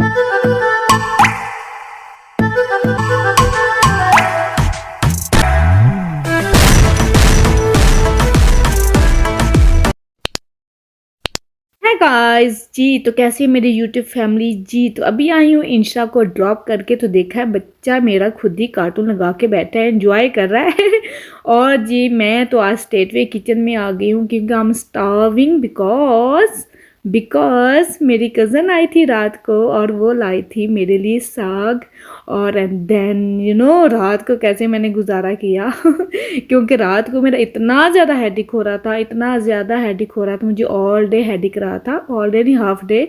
Hi guys जी, तो कैसी है मेरी यूट्यूब फैमिली जी। तो अभी आई हूँ इंस्टा को ड्रॉप करके, तो देखा है बच्चा मेरा खुद ही कार्टून लगा के बैठा है, एंजॉय कर रहा है। और जी मैं तो आज स्टेटवे किचन में आ गई हूँ क्योंकि I am starving because because मेरी कज़न आई थी रात को और वो लाई थी मेरे लिए साग। और एंड देन रात को कैसे मैंने गुजारा किया क्योंकि रात को मेरा इतना ज़्यादा हेडिक हो रहा था, इतना ज़्यादा हेडिक हो रहा था, मुझे ऑल डे हेडिक रहा था, ऑल डे नहीं हाफ डे।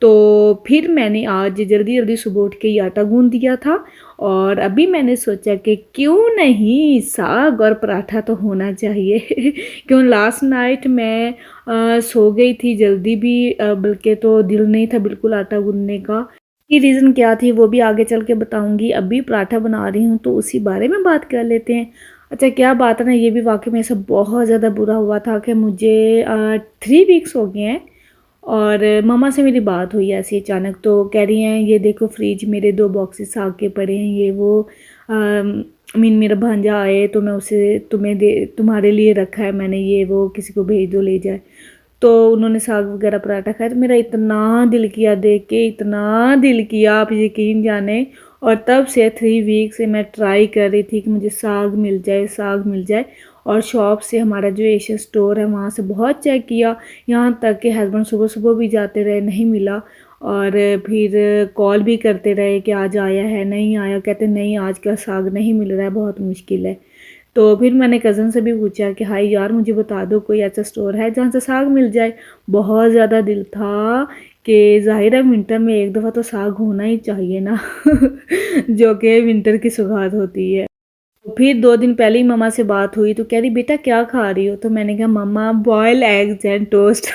तो फिर मैंने आज जल्दी जल्दी सुबह उठ के ही आटा गूंद दिया था। और अभी मैंने सोचा कि क्यों नहीं साग और पराठा तो होना चाहिए। क्यों लास्ट नाइट मैं सो गई थी जल्दी भी, बल्कि तो दिल नहीं था बिल्कुल आटा गूंदने का। की रीज़न क्या थी वो भी आगे चल के बताऊंगी। अभी पराठा बना रही हूँ तो उसी बारे में बात कर लेते हैं। अच्छा क्या बात है ना, ये भी वाकई में सब बहुत ज़्यादा बुरा हुआ था कि मुझे 3 वीक्स हो गए हैं। और मम्मा से मेरी बात हुई ऐसी अचानक, तो कह रही हैं ये देखो फ्रिज मेरे 2 बॉक्सेस साग के पड़े हैं, ये वो मीन मेरा भांजा आए तो मैं उसे तुम्हें दे तुम्हारे लिए रखा है मैंने, ये वो किसी को भेज दो ले जाए। तो उन्होंने साग वगैरह पराठा खाया तो मेरा इतना दिल किया देख के, इतना दिल किया आप यकीन जाने। और तब से 3 वीक से मैं ट्राई कर रही थी कि मुझे साग मिल जाए, साग मिल जाए। और शॉप से हमारा जो एशियन स्टोर है वहाँ से बहुत चेक किया, यहाँ तक कि हस्बैंड सुबह सुबह भी जाते रहे, नहीं मिला। और फिर कॉल भी करते रहे कि आज आया है, नहीं आया, कहते नहीं आज का साग नहीं मिल रहा है, बहुत मुश्किल है। तो फिर मैंने कज़न से भी पूछा कि हाय यार मुझे बता दो कोई ऐसा स्टोर है जहाँ से साग मिल जाए। बहुत ज़्यादा दिल था कि ज़ाहिर है विंटर में एक दफ़ा तो साग होना ही चाहिए ना। जो कि विंटर की सौगात होती है। फिर 2 दिन पहले ही मम्मा से बात हुई तो कह रही बेटा क्या खा रही हो, तो मैंने कहा मम्मा बॉयल एग्स एंड टोस्ट।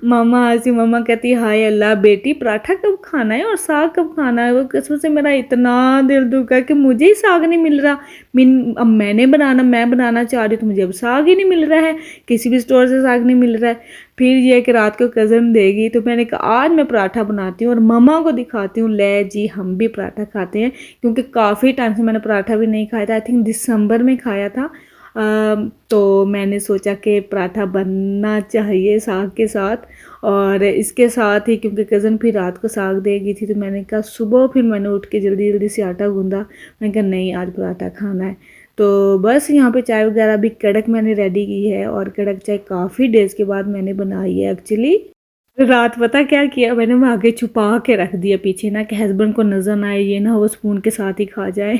मम्मा हंसी, मम्मा कहती हाय अल्लाह बेटी पराठा कब खाना है और साग कब खाना है। वो कसम से मेरा इतना दिल दुखा कि मुझे ही साग नहीं मिल रहा। अब मैं बनाना चाह रही हूँ तो मुझे अब साग ही नहीं मिल रहा है, किसी भी स्टोर से साग नहीं मिल रहा है। फिर ये कि रात को कज़न देगी तो मैंने कहा आज मैं पराठा बनाती हूँ और मम्मा को दिखाती हूँ, ले जी हम भी पराठा खाते हैं। क्योंकि काफ़ी टाइम से मैंने पराठा भी नहीं खाया था, आई थिंक दिसंबर में खाया था। तो मैंने सोचा कि पराठा बनना चाहिए साग के साथ। और इसके साथ ही क्योंकि कज़न फिर रात को साग देगी थी तो मैंने कहा सुबह फिर मैंने उठ के जल्दी जल्दी से आटा गूंदा। मैंने कहा नहीं आज पराठा खाना है। तो बस यहाँ पे चाय वगैरह भी कड़क मैंने रेडी की है और कड़क चाय काफ़ी डेज़ के बाद मैंने बनाई है एक्चुअली। रात पता क्या किया मैंने, वहाँ आगे छुपा के रख दिया पीछे ना कि हस्बैंड को नज़र ना आए, ये ना वो स्पून के साथ ही खा जाए।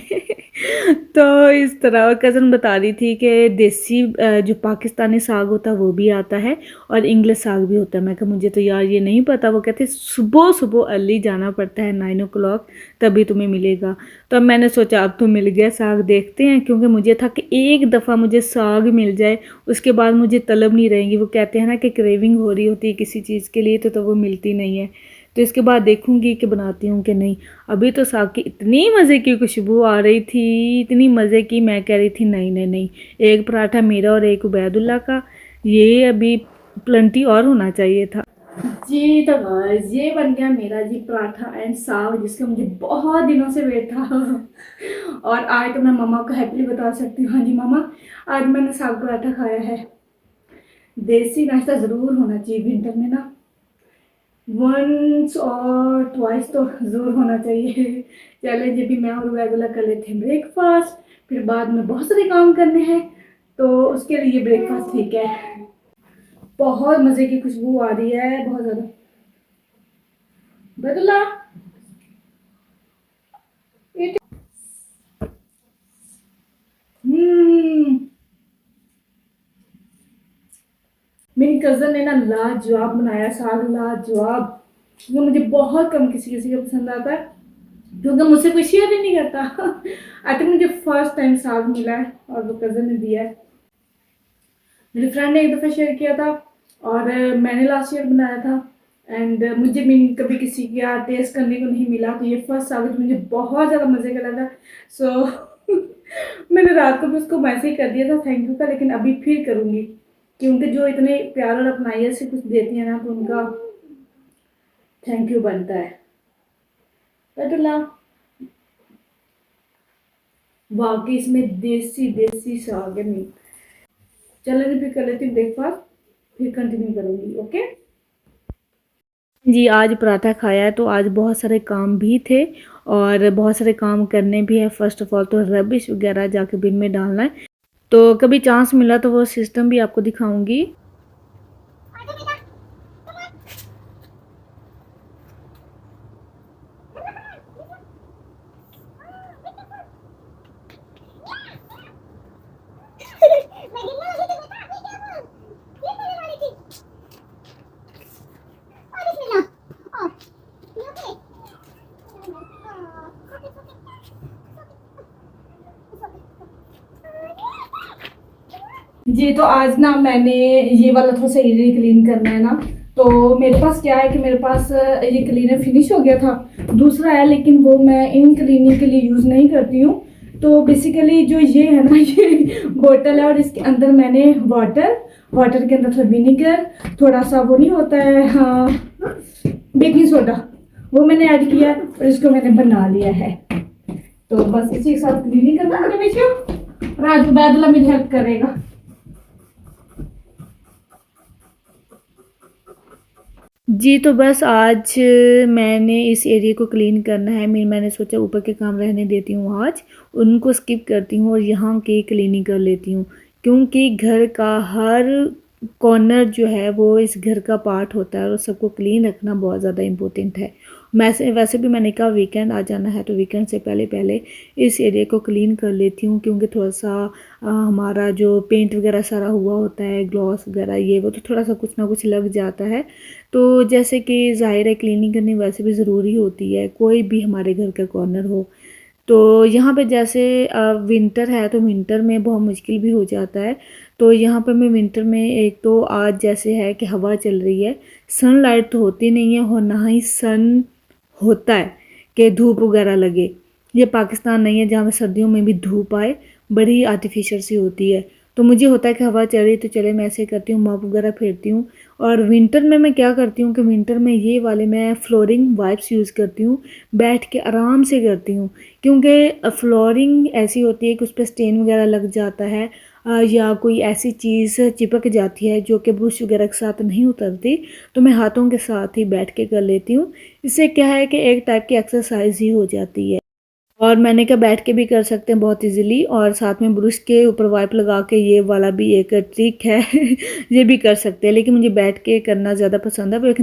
तो इस तरह। और कज़न बता रही थी कि देसी जो पाकिस्तानी साग होता है वो भी आता है और इंग्लिश साग भी होता है। मैं कहा मुझे तो यार ये नहीं पता। वो कहते सुबह सुबह अर्ली जाना पड़ता है 9 o'clock तभी तुम्हें मिलेगा। तो अब मैंने सोचा अब तो मिल गया साग, देखते हैं, क्योंकि मुझे था कि एक दफ़ा मुझे साग मिल जाए उसके बाद मुझे तलब नहीं रहेंगी। वो कहते हैं ना कि क्रेविंग हो रही होती है किसी चीज़ के लिए तो वो मिलती नहीं है। तो इसके बाद देखूंगी कि बनाती हूँ कि नहीं। अभी तो साग की इतनी मज़े की खुशबू आ रही थी, इतनी मज़े की, मैं कह रही थी नहीं नहीं नहीं, एक पराठा मेरा और एक उबैदुल्ला का, ये अभी प्लेंटी और होना चाहिए था जी। तो गाइस ये बन गया मेरा जी पराठा एंड साग जिसका मुझे बहुत दिनों से वेट था। और आज तो मैं मम्मा को हैप्पीली बता सकती हूँ, हाँ जी मम्मा आज मैंने साग पराठा खाया है। देसी नाश्ता ज़रूर होना चाहिए विंटर में ना, वंस और ट्वाइस तो ज़रूर होना चाहिए। चले जब भी मैं और वैगला कर लेते हैं ब्रेकफास्ट, फिर बाद में बहुत सारे काम करने हैं तो उसके लिए ब्रेकफास्ट ठीक है। बहुत मज़े की खुशबू आ रही है, बहुत ज़्यादा। बदला हम्म, मेरी कज़न ने ना लाजवाब बनाया साग, लाजवाब। वो मुझे बहुत कम किसी किसी का पसंद आता है क्योंकि मुझसे कोई शेयर ही नहीं करता। आई थिंक मुझे फर्स्ट टाइम साग मिला है और वो कज़न ने दिया है। मेरी फ्रेंड ने एक दफ़ा शेयर किया था और मैंने लास्ट ईयर बनाया था। एंड मुझे भी कभी किसी का टेस्ट करने को नहीं मिला तो ये फर्स्ट साग मुझे बहुत ज़्यादा मज़े का लगा। सो मैंने रात को भी उसको मैसेज कर दिया था थैंक यू का, लेकिन अभी फिर करूँगी क्योंकि जो इतने प्यार और अपनाइए से कुछ देती है ना तो उनका थैंक यू बनता है। कटला वाकई इसमें देसी देसी साग है। नहीं चलो फिर कर लेती हूँ ब्रेकफास्ट, फिर कंटिन्यू करूँगी। ओके जी, आज पराठा खाया है तो आज बहुत सारे काम भी थे और बहुत सारे काम करने भी है। फर्स्ट ऑफ ऑल तो रबिश वगैरह जाके बिन में डालना है, तो कभी चांस मिला तो वो सिस्टम भी आपको दिखाऊंगी। जी तो आज ना मैंने ये वाला थोड़ा सा एरिया क्लीन करना है ना, तो मेरे पास क्या है कि मेरे पास ये क्लीनर फिनिश हो गया था, दूसरा है लेकिन वो मैं इन क्लीनिंग के लिए यूज़ नहीं करती हूँ। तो बेसिकली जो ये है ना ये बोतल है और इसके अंदर मैंने वाटर, वाटर के अंदर थोड़ा विनीगर, थोड़ा सा वो नहीं होता है हाँ बेकिंग सोडा, वो मैंने ऐड किया और इसको मैंने बना लिया है। तो बस इसी के साथ क्लीनिंग करना है मेरे बच्चों, राजू बैदला मेरी हेल्प करेगा। जी, तो बस आज मैंने इस एरिया को क्लीन करना है। मैंने सोचा ऊपर के काम रहने देती हूँ आज, उनको स्किप करती हूँ और यहाँ की क्लीनिंग कर लेती हूँ, क्योंकि घर का हर कॉर्नर जो है वो इस घर का पार्ट होता है और सबको क्लीन रखना बहुत ज़्यादा इम्पोर्टेंट है। वैसे वैसे भी मैंने कहा वीकेंड आ जाना है तो वीकेंड से पहले पहले इस एरिया को क्लीन कर लेती हूँ, क्योंकि थोड़ा सा हमारा जो पेंट वगैरह सारा हुआ होता है, ग्लॉस वगैरह ये वो, तो थोड़ा सा कुछ ना कुछ लग जाता है। तो जैसे कि ज़ाहिर है क्लीनिंग करनी वैसे भी ज़रूरी होती है, कोई भी हमारे घर का कॉर्नर हो। तो यहाँ पे जैसे विंटर है तो विंटर में बहुत मुश्किल भी हो जाता है। तो यहाँ पे मैं विंटर में एक तो आज जैसे है कि हवा चल रही है, सनलाइट तो होती नहीं है और ना ही सन होता है कि धूप वगैरह लगे। ये पाकिस्तान नहीं है जहाँ पे सर्दियों में भी धूप आए, बड़ी आर्टिफिशियल सी होती है। तो मुझे होता है कि हवा चल रही तो चले मैं ऐसे करती हूँ, मॉप वगैरह फेरती हूँ। और विंटर में मैं क्या करती हूँ कि विंटर में ये वाले मैं फ्लोरिंग वाइप्स यूज़ करती हूँ, बैठ के आराम से करती हूँ, क्योंकि फ्लोरिंग ऐसी होती है कि उस पर स्टेन वगैरह लग जाता है या कोई ऐसी चीज़ चिपक जाती है जो कि ब्रश वगैरह के साथ नहीं उतरती, तो मैं हाथों के साथ ही बैठ के कर लेती हूँ। इससे क्या है कि एक टाइप की एक्सरसाइज ही हो जाती है। और मैंने कहा बैठ के भी कर सकते हैं बहुत इजीली, और साथ में ब्रश के ऊपर वाइप लगा के ये वाला भी एक ट्रिक है ये भी कर सकते हैं, लेकिन मुझे बैठ के करना ज़्यादा पसंद है। वो एक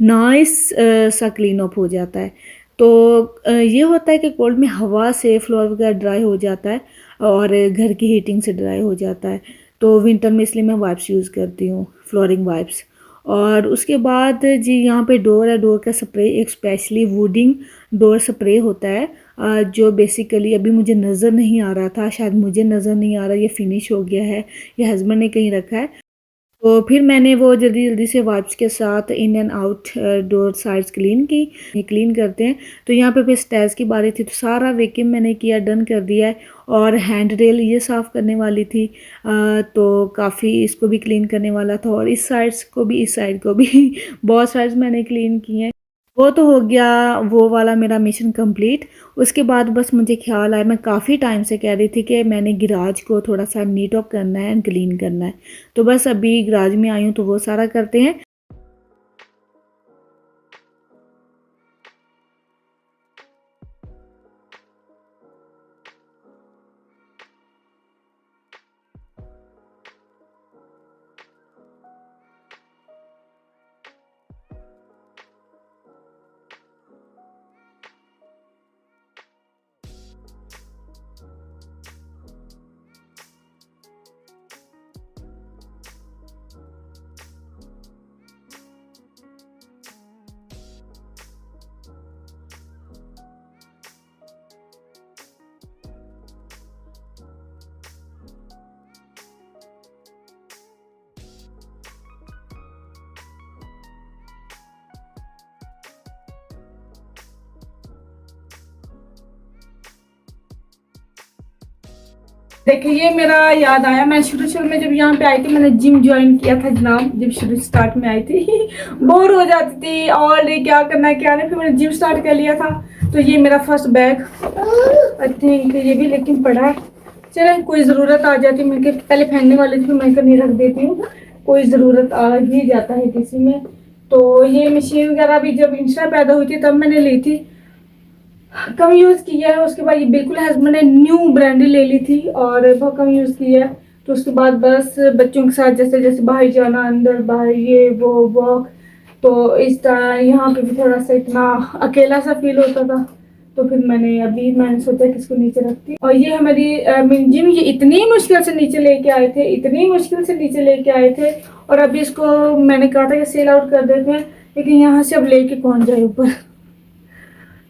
नाइस सा क्लीन अप हो जाता है। तो ये होता है कि कोल्ड में हवा से फ्लोर वगैरह ड्राई हो जाता है और घर की हीटिंग से ड्राई हो जाता है। तो विंटर में इसलिए मैं वाइप्स यूज़ करती हूँ, फ्लोरिंग वाइप्स। और उसके बाद जी यहाँ पे डोर है, डोर का स्प्रे एक स्पेशली वुडिंग डोर स्प्रे होता है, जो बेसिकली अभी मुझे नज़र नहीं आ रहा था, शायद मुझे नज़र नहीं आ रहा, ये फिनिश हो गया है, ये हस्बैंड ने कहीं रखा है। तो फिर मैंने वो जल्दी जल्दी से वाइप्स के साथ in and out door sides clean की। ये क्लीन करते हैं। तो यहाँ पे फिर स्टेयर्स की बारी थी तो सारा वैक्यूम मैंने किया, डन कर दिया है। और हैंड रेल ये साफ़ करने वाली थी, तो काफ़ी इसको भी क्लीन करने वाला था, और इस साइड्स को भी इस साइड को भी बहुत साइड्स मैंने क्लीन किए हैं। वो तो हो गया वो वाला मेरा मिशन कंप्लीट। उसके बाद बस मुझे ख्याल आया, मैं काफ़ी टाइम से कह रही थी कि मैंने गिराज को थोड़ा सा नीट अप करना है एंड क्लीन करना है। तो बस अभी गिराज में आई हूँ तो वो सारा करते हैं। देखिए ये मेरा याद आया, मैं शुरू शुरू में जब यहाँ पे आई थी मैंने जिम ज्वाइन किया था जनाब, जब शुरू स्टार्ट में आई थी बोर हो जाती थी और ये क्या करना है क्या नहीं, फिर मैंने जिम स्टार्ट कर लिया था। तो ये मेरा फर्स्ट बैग आई थिंक ये भी लेकिन पड़ा है। चले कोई ज़रूरत आ जाती, मैं पहले पहनने वाले थे मैं नहीं रख देती हूँ, कोई ज़रूरत आ ही जाता है किसी में। तो ये मशीन वगैरह भी जब इंस्टा पैदा हुई थी तब मैंने ली थी, कम यूज़ किया है। उसके बाद ये बिल्कुल हस्बैंड ने न्यू ब्रांडी ले ली थी और बहुत कम यूज़ किया है। तो उसके बाद बस बच्चों के साथ जैसे जैसे बाहर जाना, अंदर बाहर ये वो वॉक, तो इस तरह यहाँ पे भी थोड़ा सा इतना अकेला सा फील होता था। तो फिर मैंने सोचा कि इसको नीचे रखती। और ये हमारी जिम ये इतनी मुश्किल से नीचे लेके आए थे, इतनी मुश्किल से नीचे लेके आए थे। और अभी इसको मैंने कहा था कि सेल आउट कर देते हैं, लेकिन यहाँ से अब लेके कौन जाए ऊपर।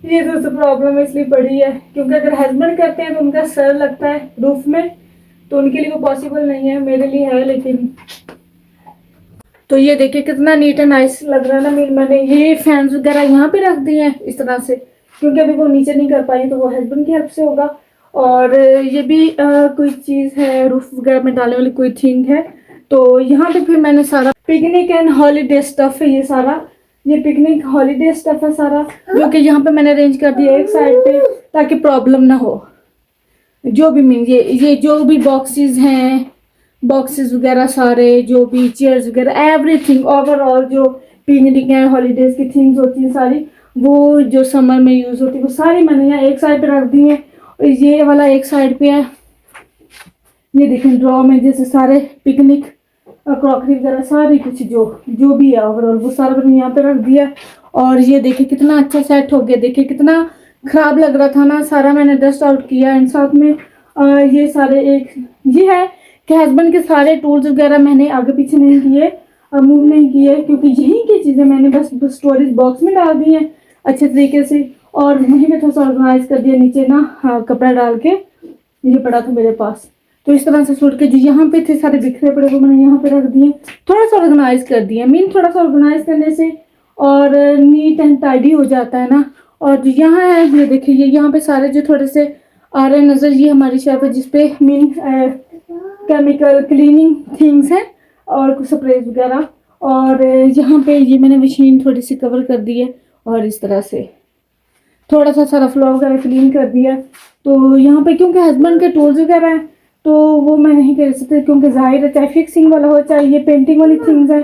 ये तो प्रॉब्लम इसलिए पड़ी है क्योंकि अगर हस्बैंड करते हैं तो उनका सर लगता है रूफ में, तो उनके लिए वो पॉसिबल नहीं है, मेरे लिए है लेकिन। तो ये देखिए कितना नीट एंड नाइस लग रहा है ना। मैंने ये फैंस वगैरह यहाँ पे रख दिए हैं इस तरह से, क्योंकि अभी वो नीचे नहीं कर पाई तो वो हस्बैंड की हेल्प से होगा। और ये भी कोई चीज़ है रूफ वगैरह में डालने वाली कोई थिंग है। तो यहाँ पे फिर मैंने सारा पिकनिक एंड हॉलीडे स्टफ है, ये सारा ये पिकनिक हॉलीडे स्टफ है सारा, जो कि यहाँ पे मैंने अरेंज कर दिया एक साइड पे ताकि प्रॉब्लम ना हो। जो भी मीन ये जो भी बॉक्सेस हैं, बॉक्सेस वगैरह सारे, जो भी चेयर्स वगैरह, एवरीथिंग ओवरऑल जो पिकनिक एंड हॉलीडेज की थिंग्स होती हैं सारी, वो जो समर में यूज़ होती है वो सारी मैंने यहाँ एक साइड पे रख दी है। और ये वाला एक साइड पे है। ये देखें ड्रॉ में जैसे सारे पिकनिक क्रॉकरी वगैरह सारी कुछ जो भी है ओवरऑल वो सारा मैंने यहाँ पे रख दिया। और ये देखिए कितना अच्छा सेट हो गया, देखिए कितना खराब लग रहा था ना, सारा मैंने डस्ट आउट किया। एंड साथ में ये सारे एक ये है कि हस्बैंड के सारे टूल्स वगैरह मैंने आगे पीछे नहीं किए, मूव नहीं किए, क्योंकि यही की चीज़ें मैंने बस स्टोरेज बॉक्स में डाल दी हैं अच्छे तरीके से। और वहीं पे थोड़ा सा ऑर्गेनाइज कर दिया नीचे ना कपड़ा डाल के, ये पड़ा था मेरे पास। तो इस तरह से सूट के जो यहाँ पे थे सारे बिखरे पड़े वो मैंने यहाँ पे रख दिए, थोड़ा सा ऑर्गेनाइज कर दिया। मीन थोड़ा सा ऑर्गेनाइज करने से और नीट एंड टाइडी हो जाता है ना। और जो यहाँ है ये देखिए, ये यहाँ पे सारे जो थोड़े से आ रहे नज़र, ये हमारी शेल्फ है जिसपे मीन केमिकल क्लीनिंग थिंग्स हैं और कुछ स्प्रेज वगैरह। और यहाँ पे ये मैंने मशीन थोड़ी सी कवर कर दी है और इस तरह से थोड़ा सा सारा फ्लोर वगैरह क्लीन कर दिया। तो यहाँ पे क्योंकि हस्बैंड के टूल्स वगैरह हैं तो वो मैं नहीं कर सकती, क्योंकि जाहिर है चाहे फिक्सिंग वाला हो चाहे ये पेंटिंग वाली थिंग्स है,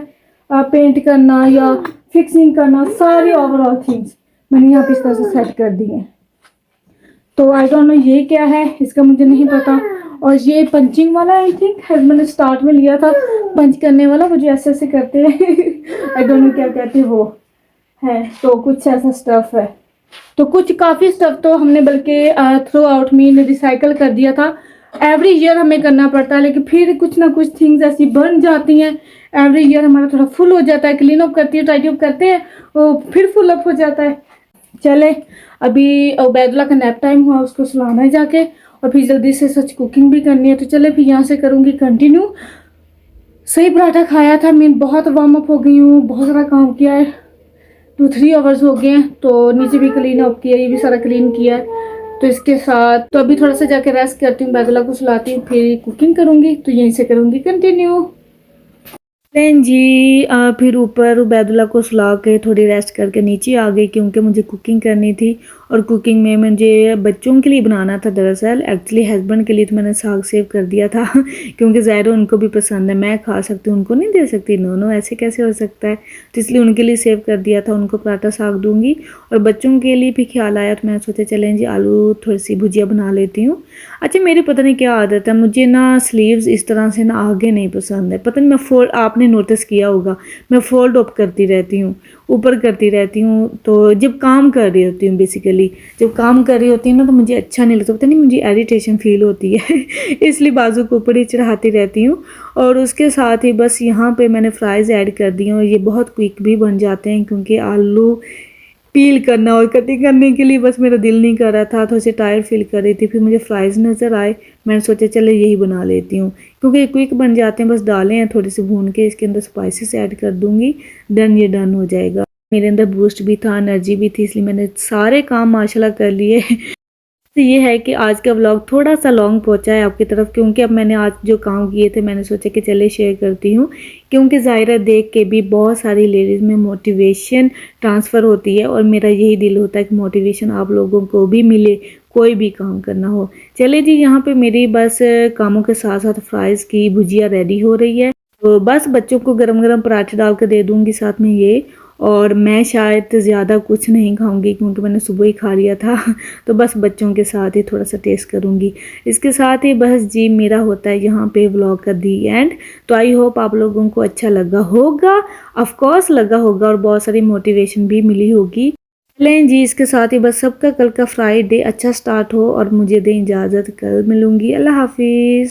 पेंट करना या फिक्सिंग करना, सारी ओवरऑल थिंग्स मैंने यहाँ पे इस तरह से सेट कर दी है। तो आई डोंट नो ये क्या है, इसका मुझे नहीं पता। और ये पंचिंग वाला आई थिंक हस्बैंड ने स्टार्ट में लिया था, पंच करने वाला, मुझे ऐसे ऐसे करते हैं आई डोंट नो क्या कहते हैं वो है। तो कुछ ऐसा स्टफ है, तो कुछ काफ़ी स्टफ तो हमने बल्कि थ्रू आउट मीन रिसाइकल कर दिया था। एवरी ईयर हमें करना पड़ता है, लेकिन फिर कुछ ना कुछ थिंग्स ऐसी बन जाती हैं। एवरी ईयर हमारा थोड़ा फुल हो जाता है, क्लीन अप करती है, टाइडी अप करते हैं, वो फिर फुल अप हो जाता है। चले अभी उबैदुल्ला का नैप टाइम हुआ, उसको सुलाना है जाके, और फिर जल्दी से सच कुकिंग भी करनी है। तो चले फिर यहाँ से करूँगी कंटिन्यू। सही पराठा खाया था, मैं बहुत वार्म अप हो गई हूँ, बहुत सारा काम किया है, 2-3 आवर्स हो गए हैं। तो नीचे भी क्लीन अप किया, ये भी सारा क्लीन किया है। तो इसके साथ तो अभी थोड़ा सा जाके रेस्ट करती हूँ, बैदुल्ला को सुलाती हूँ, फिर कुकिंग करूँगी। तो यहीं से करूँगी कंटिन्यू। देन जी फिर ऊपर उबैदुल्ला को सुला के थोड़ी रेस्ट करके नीचे आ गई, क्योंकि मुझे कुकिंग करनी थी। और कुकिंग में मुझे बच्चों के लिए बनाना था, दरअसल एक्चुअली हस्बैंड के लिए तो मैंने साग सेव कर दिया था क्योंकि ज़ाहिर उनको भी पसंद है, मैं खा सकती हूँ उनको नहीं दे सकती, नो ऐसे कैसे हो सकता है। तो इसलिए उनके लिए सेव कर दिया था, उनको पराठा साग दूँगी। और बच्चों के लिए भी ख्याल आया तो मैं सोचा चलें जी आलू थोड़ी सी भुजिया बना लेती हूँ। अच्छा मेरी पता नहीं क्या आदत है, मुझे ना स्लीव्स इस तरह से ना आगे नहीं पसंद है, पता नहीं मैं फोल्ड, आपने नोटिस किया होगा मैं फोल्ड अप करती रहती हूँ, ऊपर करती रहती हूँ। तो जब काम कर रही होती हूँ, बेसिकली जब काम कर रही होती हूँ ना, तो मुझे अच्छा नहीं लगता, पता नहीं मुझे इरिटेशन फील होती है इसलिए बाजू को ऊपर ही चढ़ाती रहती हूँ। और उसके साथ ही बस यहाँ पे मैंने फ्राइज़ ऐड कर दी हूँ, ये बहुत क्विक भी बन जाते हैं, क्योंकि आलू पील करना और कटिंग करने के लिए बस मेरा दिल नहीं कर रहा था, थोड़ी सी टायर्ड फील कर रही थी, फिर मुझे फ्राइज़ नज़र आए, मैंने सोचा चलो यही बना लेती हूँ, क्योंकि क्विक बन जाते हैं। बस डालें हैं थोड़ी सी भून के, इसके अंदर स्पाइसेस ऐड कर दूँगी, डन, ये डन हो जाएगा। मेरे अंदर बूस्ट भी था, एनर्जी भी थी, इसलिए मैंने सारे काम माशाल्लाह कर लिए तो ये है कि आज का व्लॉग थोड़ा-सा लॉन्ग पहुँचा है आपकी तरफ, क्योंकि अब मैंने आज जो काम किए थे मैंने सोचा कि चलिए शेयर करती हूँ। क्योंकि ज़ाहिर है देख के भी बहुत सारी लेडीज़ में मोटिवेशन ट्रांसफ़र होती है और मेरा यही दिल होता है कि मोटिवेशन आप लोगों को भी मिले, कोई भी काम करना हो। चलिए जी, यहाँ पे मेरी बस कामों के साथ-साथ फ्राइज़ की भुजिया रेडी हो रही है। तो बस बच्चों को गरम-गरम पराठे डाल के दे दूँगी साथ में ये, और मैं शायद ज़्यादा कुछ नहीं खाऊँगी क्योंकि मैंने सुबह ही खा लिया था। तो बस बच्चों के साथ ही थोड़ा-सा टेस्ट करूँगी। इसके साथ ही बस जी मेरा होता है यहाँ पे व्लॉग का दी एंड। तो आई होप आप लोगों को अच्छा लगा होगा, ऑफ़ कोर्स लगा होगा और बहुत सारी मोटिवेशन भी मिली होगी। चलें जी, इसके साथ ही बस सबका कल का फ्राइडे अच्छा स्टार्ट हो और मुझे दें इजाज़त, कल मिलूँगी। अल्लाह हाफ़िज़।